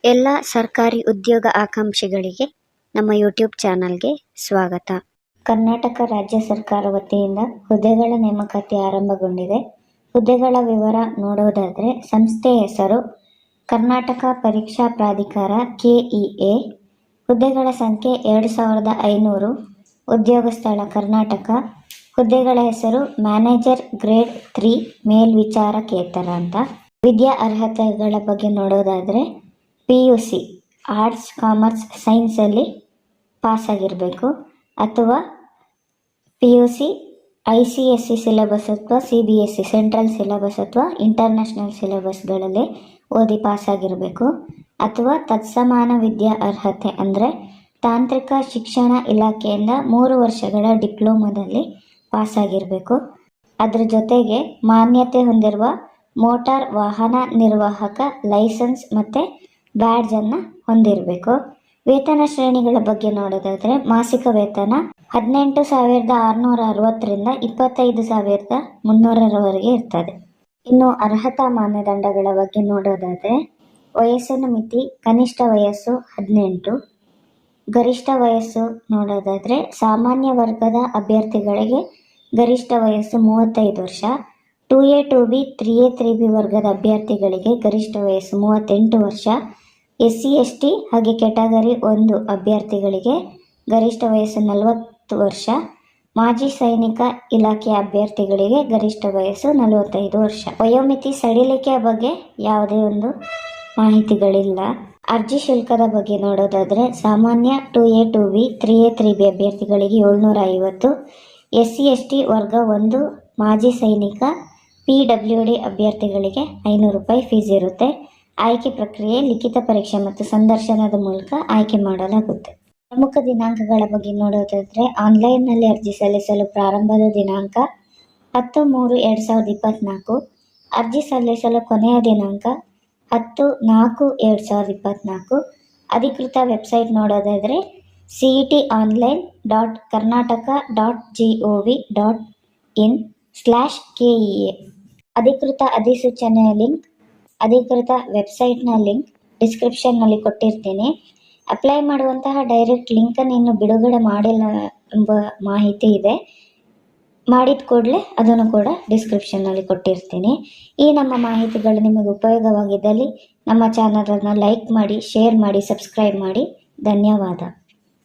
ಎಲ್ಲ ಸರ್ಕಾರಿ ಉದ್ಯೋಗ ಆಕಾಂಕ್ಷಿಗಳಿಗೆ ನಮ್ಮ ಯೂಟ್ಯೂಬ್ ಚಾನಲ್ಗೆ ಸ್ವಾಗತ. ಕರ್ನಾಟಕ ರಾಜ್ಯ ಸರ್ಕಾರ ವತಿಯಿಂದ ಹುದ್ದೆಗಳ ನೇಮಕಾತಿ ಆರಂಭಗೊಂಡಿದೆ. ಹುದ್ದೆಗಳ ವಿವರ ನೋಡೋದಾದರೆ, ಸಂಸ್ಥೆ ಹೆಸರು ಕರ್ನಾಟಕ ಪರೀಕ್ಷಾ ಪ್ರಾಧಿಕಾರ KEA. ಹುದ್ದೆಗಳ ಸಂಖ್ಯೆ 2500. ಉದ್ಯೋಗ ಸ್ಥಳ ಕರ್ನಾಟಕ. ಹುದ್ದೆಗಳ ಹೆಸರು ಮ್ಯಾನೇಜರ್ ಗ್ರೇಡ್ 3 ಮೇಲ್ವಿಚಾರಕೇತರ ಅಂತ. ವಿದ್ಯಾ ಅರ್ಹತೆಗಳ ಬಗ್ಗೆ ನೋಡೋದಾದರೆ, PUC ಆರ್ಟ್ಸ್, ಕಾಮರ್ಸ್, ಸೈನ್ಸಲ್ಲಿ ಪಾಸಾಗಿರಬೇಕು ಅಥವಾ PUC ICSE ಸಿಲೆಬಸ್ ಅಥವಾ CBSE ಸೆಂಟ್ರಲ್ ಸಿಲೆಬಸ್ ಅಥವಾ ಇಂಟರ್ನ್ಯಾಷನಲ್ ಸಿಲೆಬಸ್ಗಳಲ್ಲಿ ಓದಿ ಪಾಸಾಗಿರಬೇಕು ಅಥವಾ ತತ್ಸಮಾನ ವಿದ್ಯಾ ಅರ್ಹತೆ ಅಂದರೆ ತಾಂತ್ರಿಕ ಶಿಕ್ಷಣ ಇಲಾಖೆಯಿಂದ 3 ವರ್ಷಗಳ ಡಿಪ್ಲೊಮಾದಲ್ಲಿ ಪಾಸಾಗಿರಬೇಕು. ಅದರ ಜೊತೆಗೆ ಮಾನ್ಯತೆ ಹೊಂದಿರುವ ಮೋಟಾರ್ ವಾಹನ ನಿರ್ವಾಹಕ ಲೈಸೆನ್ಸ್ ಮತ್ತು ಬ್ಯಾಡ್ಜನ್ನು ಹೊಂದಿರಬೇಕು. ವೇತನ ಶ್ರೇಣಿಗಳ ಬಗ್ಗೆ ನೋಡೋದಾದರೆ, ಮಾಸಿಕ ವೇತನ 18,660ರಿಂದ 25,300ರವರೆಗೆ ಇರ್ತದೆ. ಇನ್ನು ಅರ್ಹತಾ ಮಾನದಂಡಗಳ ಬಗ್ಗೆ ನೋಡೋದಾದರೆ, ವಯಸ್ಸಿನ ಮಿತಿ ಕನಿಷ್ಠ ವಯಸ್ಸು 18. ಗರಿಷ್ಠ ವಯಸ್ಸು ನೋಡೋದಾದರೆ, ಸಾಮಾನ್ಯ ವರ್ಗದ ಅಭ್ಯರ್ಥಿಗಳಿಗೆ ಗರಿಷ್ಠ ವಯಸ್ಸು 35 ವರ್ಷ, 2A 2B 3A 3B ವರ್ಗದ ಅಭ್ಯರ್ಥಿಗಳಿಗೆ ಗರಿಷ್ಠ ವಯಸ್ಸು 38 ವರ್ಷ, SC ST ಹಾಗೆ ಕ್ಯಾಟಗರಿ 1 ಅಭ್ಯರ್ಥಿಗಳಿಗೆ ಗರಿಷ್ಠ ವಯಸ್ಸು 40 ವರ್ಷ, ಮಾಜಿ ಸೈನಿಕ ಇಲಾಖೆಯ ಅಭ್ಯರ್ಥಿಗಳಿಗೆ ಗರಿಷ್ಠ ವಯಸ್ಸು 45 ವರ್ಷ. ವಯೋಮಿತಿ ಸಡಿಲಿಕೆಯ ಬಗ್ಗೆ ಯಾವುದೇ ಒಂದು ಮಾಹಿತಿಗಳಿಲ್ಲ. ಅರ್ಜಿ ಶುಲ್ಕದ ಬಗ್ಗೆ ನೋಡೋದಾದರೆ, ಸಾಮಾನ್ಯ 2A 2B 3A 3B ಅಭ್ಯರ್ಥಿಗಳಿಗೆ 750, SC ST ವರ್ಗ 1 ಮಾಜಿ ಸೈನಿಕ PWD ಅಭ್ಯರ್ಥಿಗಳಿಗೆ 500 ರೂಪಾಯಿ ಫೀಸ್ ಇರುತ್ತೆ. ಆಯ್ಕೆ ಪ್ರಕ್ರಿಯೆ ಲಿಖಿತ ಪರೀಕ್ಷೆ ಮತ್ತು ಸಂದರ್ಶನದ ಮೂಲಕ ಆಯ್ಕೆ ಮಾಡಲಾಗುತ್ತೆ. ಪ್ರಮುಖ ದಿನಾಂಕಗಳ ಬಗ್ಗೆ ನೋಡೋದಾದರೆ, ಆನ್ಲೈನ್ನಲ್ಲಿ ಅರ್ಜಿ ಸಲ್ಲಿಸಲು ಪ್ರಾರಂಭದ ದಿನಾಂಕ 10/3/2024. ಅರ್ಜಿ ಸಲ್ಲಿಸಲು ಕೊನೆಯ ದಿನಾಂಕ 10/4/2024. ಅಧಿಕೃತ ವೆಬ್ಸೈಟ್ ನೋಡೋದಾದರೆ cetonline.karnataka.gov.in/KEA. ಅಧಿಕೃತ ಅಧಿಸೂಚನೆಯ ಲಿಂಕ್, ಅಧಿಕೃತ ವೆಬ್ಸೈಟ್ನ ಲಿಂಕ್ ಡಿಸ್ಕ್ರಿಪ್ಷನ್ನಲ್ಲಿ ಕೊಟ್ಟಿರ್ತೀನಿ. ಅಪ್ಲೈ ಮಾಡುವಂತಹ ಡೈರೆಕ್ಟ್ ಲಿಂಕನ್ನು ಇನ್ನು ಬಿಡುಗಡೆ ಮಾಡಿಲ್ಲ ಎಂಬ ಮಾಹಿತಿ ಇದೆ. ಮಾಡಿದ ಕೂಡಲೇ ಅದನ್ನು ಕೂಡ ಡಿಸ್ಕ್ರಿಪ್ಷನ್ನಲ್ಲಿ ಕೊಟ್ಟಿರ್ತೀನಿ. ಈ ನಮ್ಮ ಮಾಹಿತಿಗಳು ನಿಮಗೆ ಉಪಯೋಗವಾಗಿದ್ದಲ್ಲಿ ನಮ್ಮ ಚಾನಲನ್ನು ಲೈಕ್ ಮಾಡಿ, ಶೇರ್ ಮಾಡಿ, ಸಬ್ಸ್ಕ್ರೈಬ್ ಮಾಡಿ. ಧನ್ಯವಾದ.